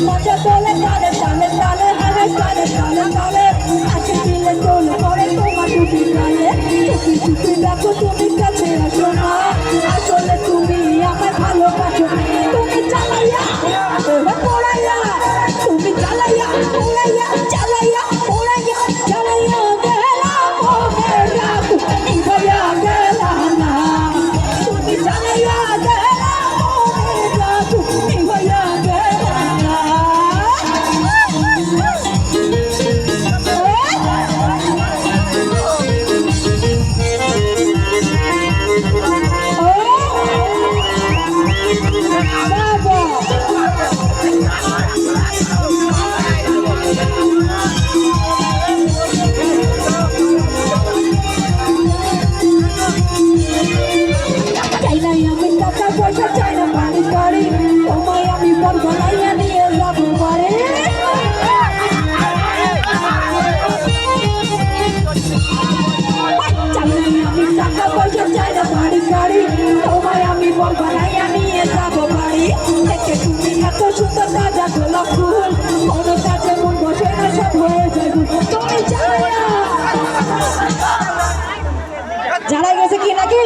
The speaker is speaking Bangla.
মজা তোলে তালে তালে তালে হাই তালে তালে তালে আজকে দিলে তোলে পরে তোমার টুপি তালে টুপি টুপি দেখো তুমি কাছে আসো না আসলে তুমি আমার ভালোবাসো তুমি চালাইয়া পড়াইয়া তুমি চালাইয়া পড়াইয়া চালাইয়া পড়াইয়া চালাইয়া গেলা ওকে রাখো ভাইয়া গেলা না তুমি চালাইয়া গেলা ওকে রাখো ভাইয়া গেলা না জানা গেছে কি নাকি